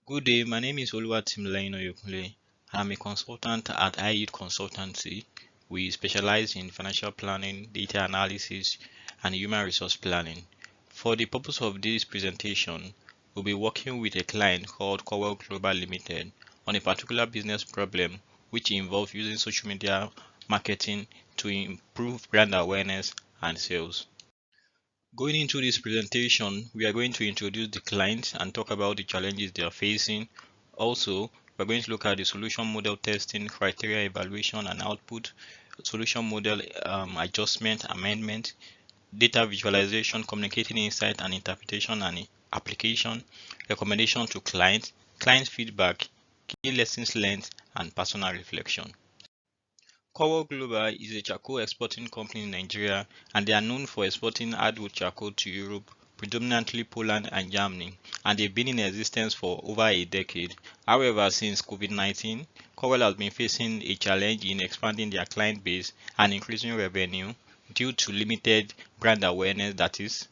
Good day, my name is Oluwatimileno Yokunle. I'm a consultant at iYield Consultancy. We specialize in financial planning, data analysis, and human resource planning. For the purpose of this presentation, we'll be working with a client called Cowell Global Limited on a particular business problem which involves using social media marketing to improve brand awareness and sales. Going into this presentation, we are going to introduce the client and talk about the challenges they are facing. Also, we're going to look at the solution model testing, criteria evaluation and output, solution model adjustment, amendment, data visualization, communicating insight and interpretation and application, recommendation to client, client feedback, key lessons learned, and personal reflection. Cowell Global is a charcoal exporting company in Nigeria, and they are known for exporting hardwood charcoal to Europe, predominantly Poland and Germany, and they've been in existence for over a decade. However, since COVID-19, Cowell has been facing a challenge in expanding their client base and increasing revenue due to limited brand awareness, that is,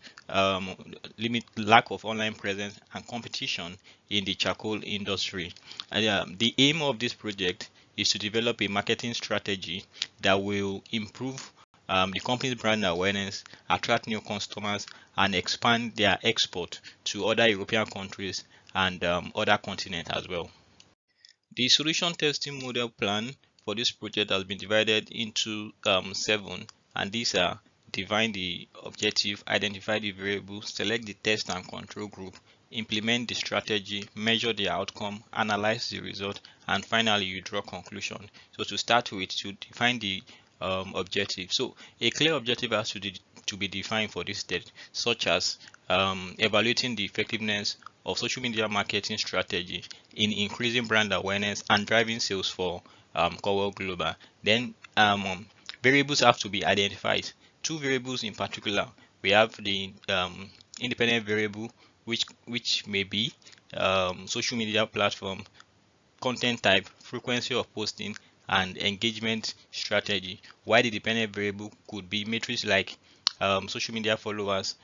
lack of online presence and competition in the charcoal industry. The aim of this project is to develop a marketing strategy that will improve the company's brand awareness, attract new customers, and expand their export to other European countries and other continents as well. The solution testing model plan for this project has been divided into 7, and these are: define the objective, identify the variable, select the test and control group, implement the strategy, measure the outcome, analyze the result, and finally you draw conclusion. So to start with, to define the objective. So a clear objective has to be defined for this test, such as evaluating the effectiveness of social media marketing strategy in increasing brand awareness and driving sales for Cowell Global. Then variables have to be identified. Two variables in particular. We have the independent variable, which may be social media platform, content type, frequency of posting, and engagement strategy. While the dependent variable could be metrics like social media followers,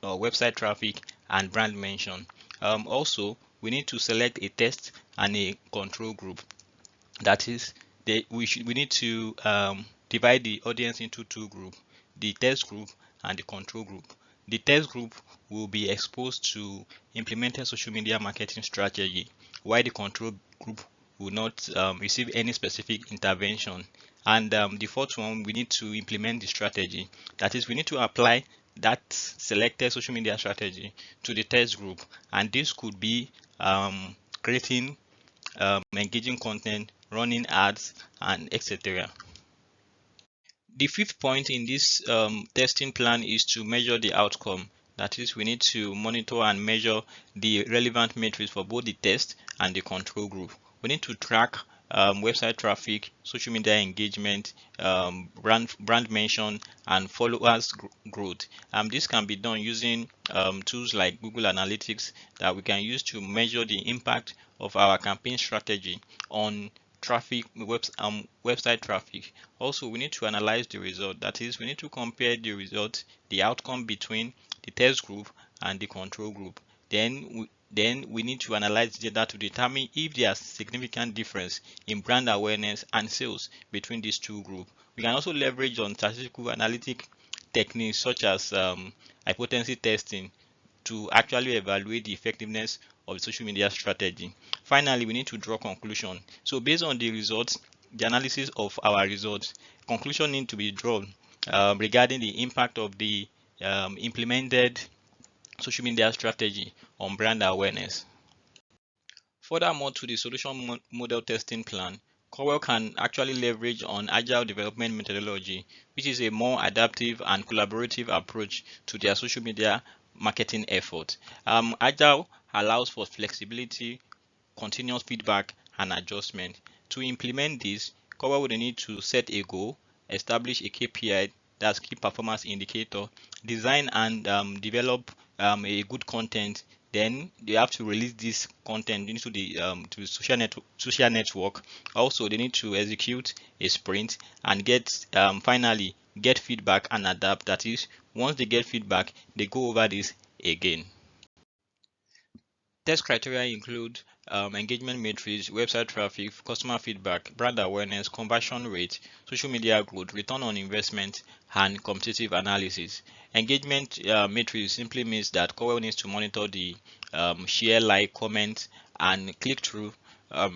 website traffic, and brand mention. Also, we need to select a test and a control group. That is, we need to divide the audience into two groups: the test group and the control group. The test group will be exposed to implemented social media marketing strategy, while the control group will not receive any specific intervention. And the fourth one, we need to implement the strategy. That is, we need to apply that selected social media strategy to the test group, and this could be creating engaging content, running ads, and etc. The fifth point in this testing plan is to measure the outcome. That is, we need to monitor and measure the relevant metrics for both the test and the control group. We need to track website traffic, social media engagement, brand mention, and followers growth. This can be done using tools like Google Analytics that we can use to measure the impact of our campaign strategy on traffic, website traffic. Also, we need to analyze the result. That is, we need to compare the result, the outcome between the test group and the control group. Then we need to analyze the data to determine if there is significant difference in brand awareness and sales between these two groups. We can also leverage on statistical analytic techniques such as hypothesis testing to actually evaluate the effectiveness of the social media strategy. Finally, we need to draw conclusion. So based on the results, the analysis of our results, conclusion need to be drawn regarding the impact of the implemented social media strategy on brand awareness. Furthermore, to the solution model testing plan, Cowell can actually leverage on agile development methodology, which is a more adaptive and collaborative approach to their social media marketing effort. Agile allows for flexibility, continuous feedback, and adjustment. To implement this, Cowell would need to set a goal, establish a KPI, that's key performance indicator, design and develop a good content. Then they have to release this content into the to social network. Also, they need to execute a sprint and get finally get feedback and adapt. That is, once they get feedback, they go over this again. Test criteria include engagement metrics, website traffic, customer feedback, brand awareness, conversion rate, social media growth, return on investment, and competitive analysis. Engagement metrics simply means that Cowell needs to monitor the share, like, comment, and click-through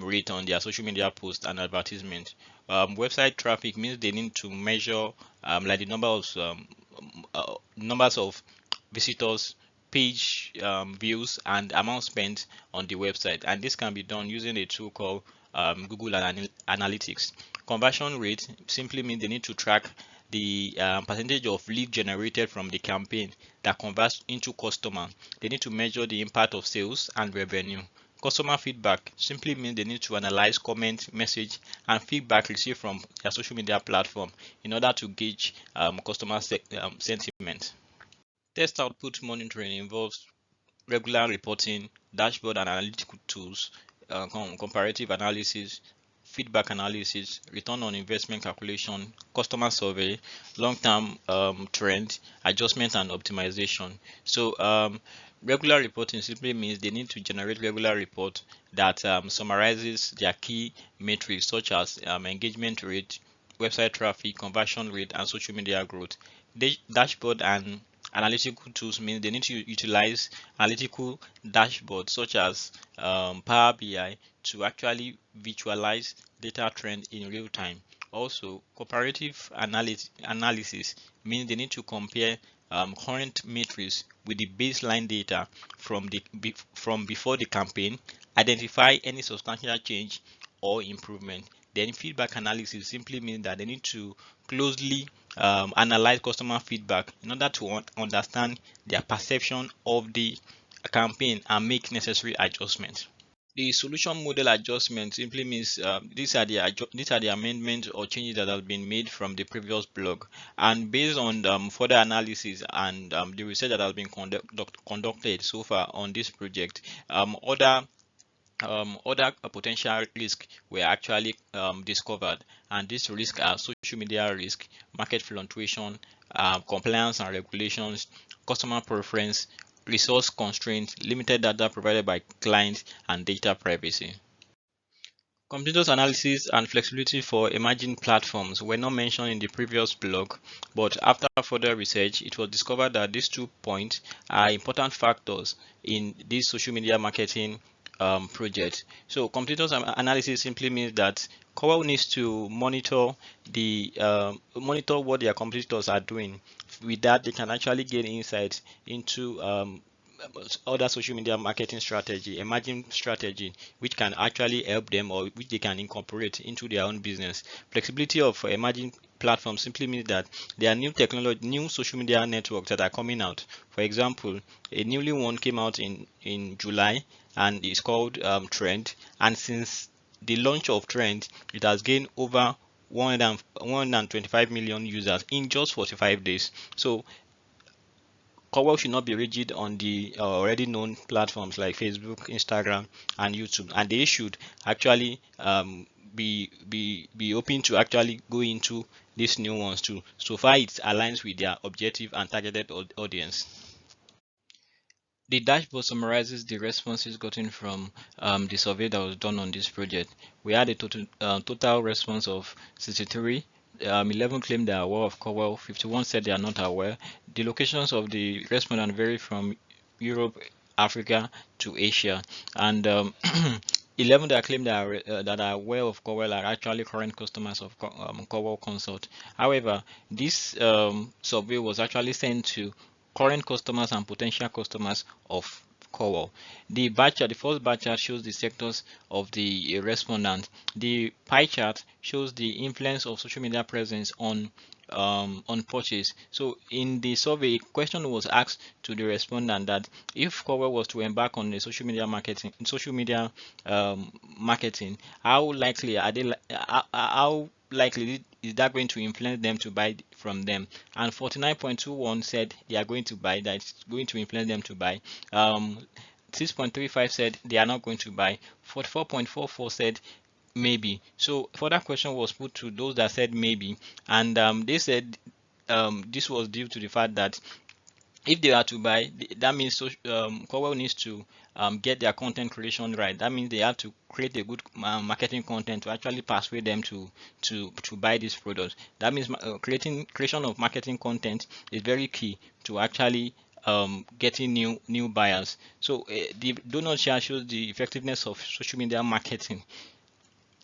rate on their social media posts and advertisement. Website traffic means they need to measure like the numbers of visitors, page views, and amount spent on the website, and this can be done using a tool called Google Analytics. Conversion rate simply means they need to track the percentage of lead generated from the campaign that converts into customer. They need to measure the impact of sales and revenue. Customer feedback simply means they need to analyze comment, message, and feedback received from their social media platform in order to gauge customer sentiment. Test output monitoring involves regular reporting, dashboard and analytical tools, comparative analysis, feedback analysis, return on investment calculation, customer survey, long-term trend, adjustment and optimization. So regular reporting simply means they need to generate regular report that summarizes their key metrics such as engagement rate, website traffic, conversion rate, and social media growth. Dashboard and analytical tools means they need to utilize analytical dashboards such as Power BI to actually visualize data trend in real time. Also, comparative analysis means they need to compare current metrics with the baseline data from before the campaign, identify any substantial change or improvement. Then feedback analysis simply means that they need to closely analyze customer feedback in order to understand their perception of the campaign and make necessary adjustments. The solution model adjustment simply means these are the amendments or changes that have been made from the previous blog, and based on further analysis and the research that has been conducted so far on this project, other potential risks were actually discovered, and these risks are social media risk, market fluctuation, compliance and regulations, customer preference, resource constraints, limited data provided by clients, and data privacy. Competitors analysis and flexibility for emerging platforms were not mentioned in the previous blog, but after further research, it was discovered that these 2 points are important factors in this social media marketing project. So competitors analysis simply means that Cowell needs to monitor what their competitors are doing. With that, they can actually gain insights into other social media marketing strategy, emerging strategy, which can actually help them or which they can incorporate into their own business. Flexibility of emerging platforms simply means that there are new social media networks that are coming out. For example, a newly one came out in July, and it's called Trend. And since the launch of Trend, it has gained over 125 million users in just 45 days. So Cowell should not be rigid on the already known platforms like Facebook, Instagram, and YouTube, and they should actually be open to actually go into these new ones too. So far, it aligns with their objective and targeted audience. The dashboard summarizes the responses gotten from the survey that was done on this project. We had a total response of 63. 11 claimed they are aware of Cowell, 51 said they are not aware. The locations of the respondents vary from Europe, Africa to Asia, and 11 that claim that are aware of Cowell are actually current customers of Cowell Consult. However, this survey was actually sent to current customers and potential customers of Cowell. The first bar chart shows the sectors of the respondent. The pie chart shows the influence of social media presence on purchase. So in the survey, a question was asked to the respondent that if Cowell was to embark on the social media marketing, how likely are they? How likely is that going to influence them to buy from them? And 49.21 said they are going to buy, that it's going to influence them to buy. 6.35 said they are not going to buy. 44.44 said maybe. So further question was put to those that said maybe, and they said this was due to the fact that if they are to buy, that means Corewell needs to get their content creation right. That means they have to create a good marketing content to actually persuade them to buy this product. That means creation of marketing content is very key to actually getting new buyers. So the donut chart shows the effectiveness of social media marketing,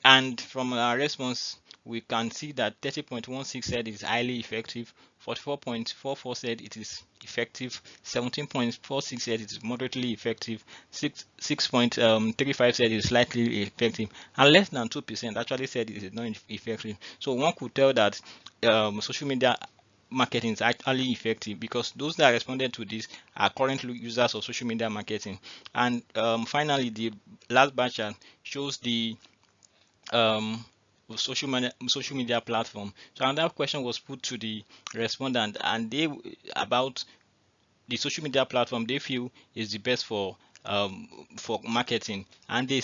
and from our response, we can see that 30.16 said it is highly effective, 44.44 said it is effective, 17.46 said it is moderately effective, 6.35 said it is slightly effective, and less than 2% actually said it is not effective. So one could tell that social media marketing is actually effective, because those that responded to this are currently users of social media marketing. And finally, the last bar chart shows the um, social media platform. So another question was put to the respondent, and they about the social media platform they feel is the best for marketing, and they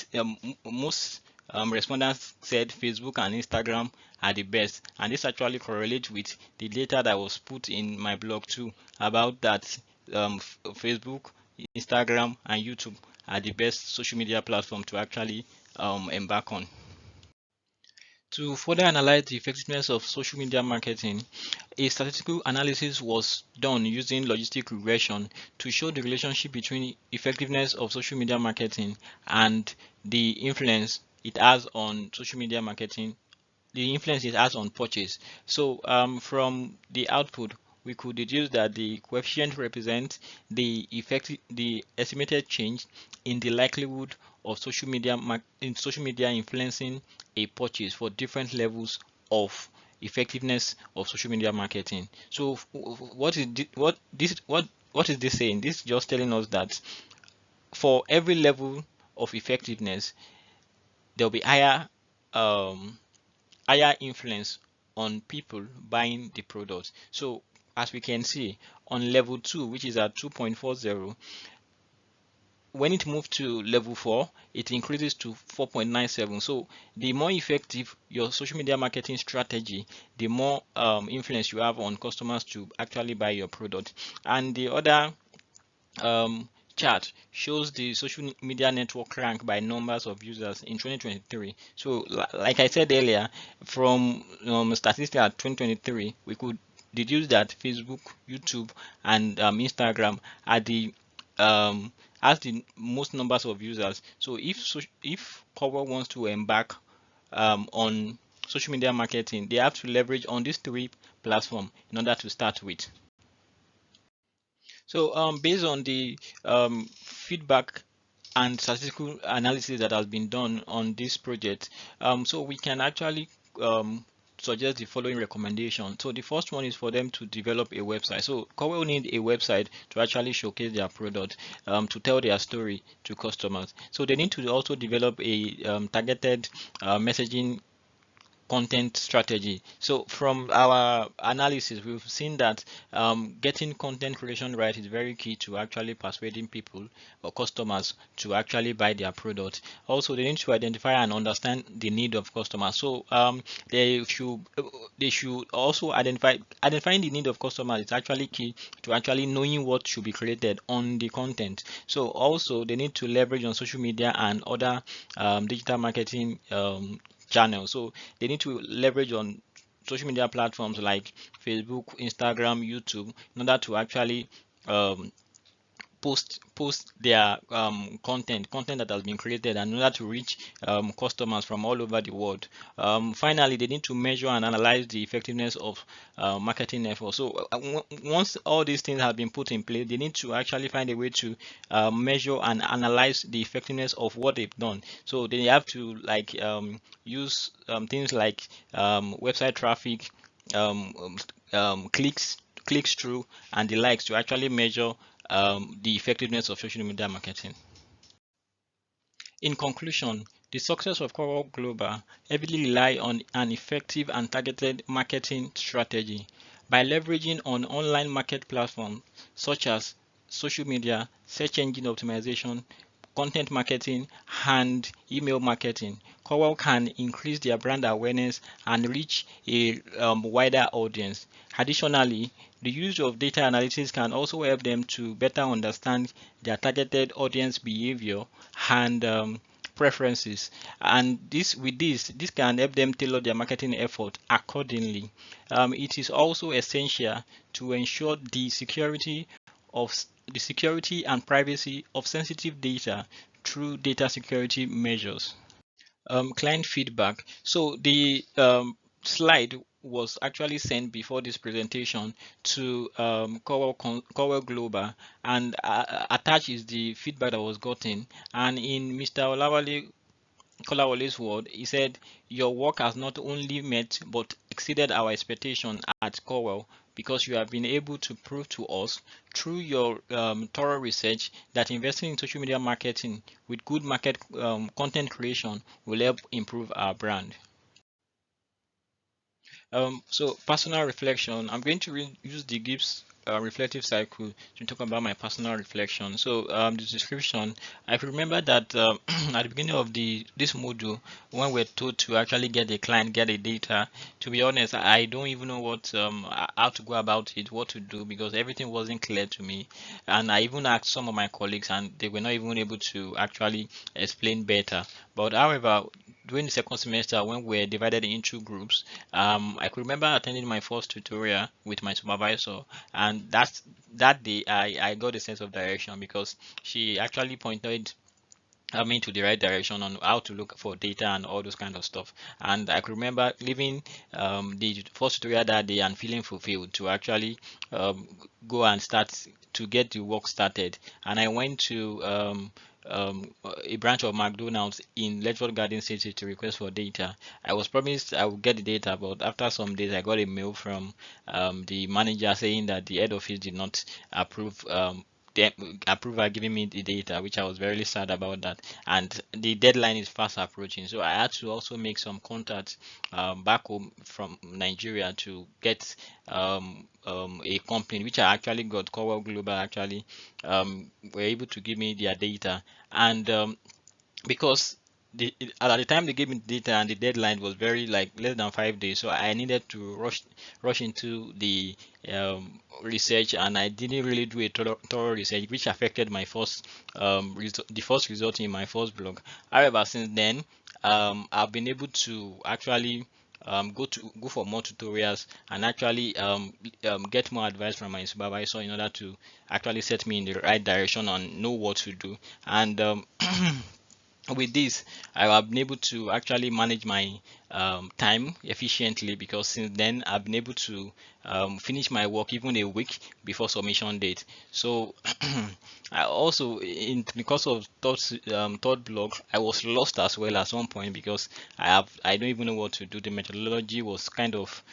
most respondents said Facebook and Instagram are the best, and this actually correlates with the data that was put in my blog too, about that Facebook, Instagram, and YouTube are the best social media platform to actually embark on. To further analyze the effectiveness of social media marketing, a statistical analysis was done using logistic regression to show the relationship between effectiveness of social media marketing and the influence it has on social media marketing, the influence it has on purchase. So from the output, we could deduce that the coefficient represents the estimated change in the likelihood of social media influencing a purchase for different levels of effectiveness of social media marketing. So what is this saying? This is just telling us that for every level of effectiveness, there will be um, higher influence on people buying the product. So as we can see on level 2, which is at 2.40, when it moves to level 4, it increases to 4.97. So the more effective your social media marketing strategy, the more influence you have on customers to actually buy your product. And the other chart shows the social media network rank by numbers of users in 2023. So like I said earlier, from statistics at 2023, we could deduce that Facebook, YouTube, and Instagram are the has the most numbers of users. So if Cover wants to embark on social media marketing, they have to leverage on these three platforms in order to start with. So based on the feedback and statistical analysis that has been done on this project, so we can actually suggest the following recommendation. So the first one is for them to develop a website. So Corel will need a website to actually showcase their product, to tell their story to customers. So they need to also develop a targeted messaging content strategy. So from our analysis, we've seen that getting content creation right is very key to actually persuading people or customers to actually buy their product. Also, they need to identify and understand the need of customers. So they should also identifying the need of customers is actually key to actually knowing what should be created on the content. So also they need to leverage on social media and other digital marketing channel. So they need to leverage on social media platforms like Facebook, Instagram, YouTube in order to actually um, post their content that has been created, and in order to reach customers from all over the world. Finally, they need to measure and analyze the effectiveness of marketing efforts. So once all these things have been put in place, they need to actually find a way to measure and analyze the effectiveness of what they've done. So they have to like use things like website traffic, clicks through, and the likes to actually measure the effectiveness of social media marketing. In conclusion, the success of Coral Global heavily rely on an effective and targeted marketing strategy. By leveraging on online market platforms such as social media, search engine optimization, content marketing, and email marketing, Corel can increase their brand awareness and reach a wider audience. Additionally, the use of data analytics can also help them to better understand their targeted audience behavior and preferences, and this can help them tailor their marketing effort accordingly. It is also essential to ensure of the security and privacy of sensitive data through data security measures. Client feedback. So the slide was actually sent before this presentation to Corel Global, and attached is the feedback that was gotten. And in Mr. Kolawole's word, he said, "Your work has not only met but exceeded our expectation at Corel, because you have been able to prove to us through your thorough research that investing in social media marketing with good market content creation will help improve our brand." So personal reflection, I'm going to use the Gibbs reflective cycle to talk about my personal reflection. So the description, I can remember that at the beginning of this module, when we're told to actually get a client, get a data, to be honest, I don't even know how to go about it, what to do, because everything wasn't clear to me. And I even asked some of my colleagues, and they were not even able to actually explain better. But however, during the second semester, when we're divided into groups, I could remember attending my first tutorial with my supervisor, and that day I got a sense of direction, because she actually pointed to the right direction on how to look for data and all those kind of stuff. And I could remember leaving the first tutorial that day and feeling fulfilled to actually go and start to get the work started. And I went to a branch of McDonald's in Ledford Garden City to request for data. I was promised I would get the data, but after some days I got a mail from the manager saying that the head office did not approve the approval giving me the data, which I was very sad about that. And the deadline is fast approaching, so I had to also make some contacts back home from Nigeria to get a company, which I actually got. Corel Global actually were able to give me their data, and because at the time they gave me the data and the deadline was very like less than 5 days, so I needed to rush into the research, and I didn't really do a thorough research, which affected my the first result in my first blog. However, since then I've been able to actually go for more tutorials and actually get more advice from my supervisor in order to actually set me in the right direction and know what to do. And with this, I have been able to actually manage my time efficiently, because since then I've been able to finish my work even a week before submission date. So I also, because of third blog, I was lost as well at some point, because I don't even know what to do. The methodology was kind of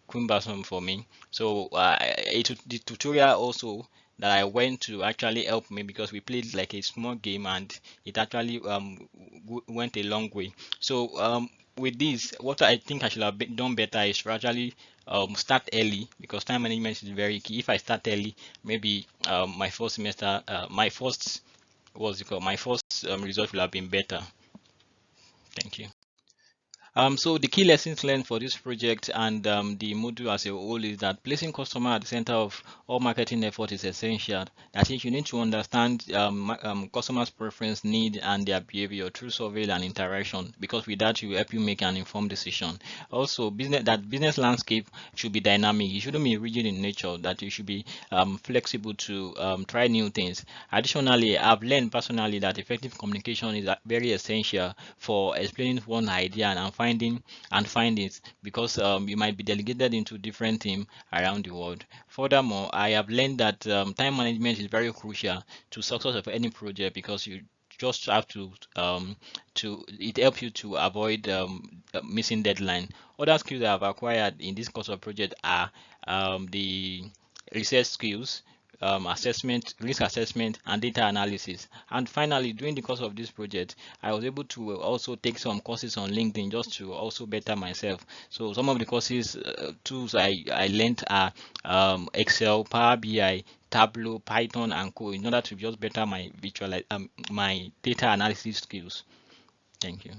cumbersome for me. So the tutorial also that I went to actually help me, because we played like a small game and it actually went a long way. So with this, what I think I should have done better is to actually start early, because time management is very key. If I start early, maybe my first semester, my first my first result will have been better. Thank you. So the key lessons learned for this project and the module as a whole is that placing customer at the center of all marketing effort is essential. That is, you need to understand customers' preference, need, and their behavior through survey and interaction, because with that, you help you make an informed decision. Also, business landscape should be dynamic. It shouldn't be rigid in nature. That you should be flexible to try new things. Additionally, I've learned personally that effective communication is very essential for explaining one idea and findings, because you might be delegated into different teams around the world. Furthermore, I have learned that time management is very crucial to success of any project, because you just have to it helps you to avoid missing deadline. Other skills I have acquired in this course of project are the research skills, risk assessment, and data analysis. And finally, during the course of this project, I was able to also take some courses on LinkedIn just to also better myself. So some of the courses tools I learned are Excel, Power BI, Tableau, Python, and Co, in order to just better my my data analysis skills. Thank you.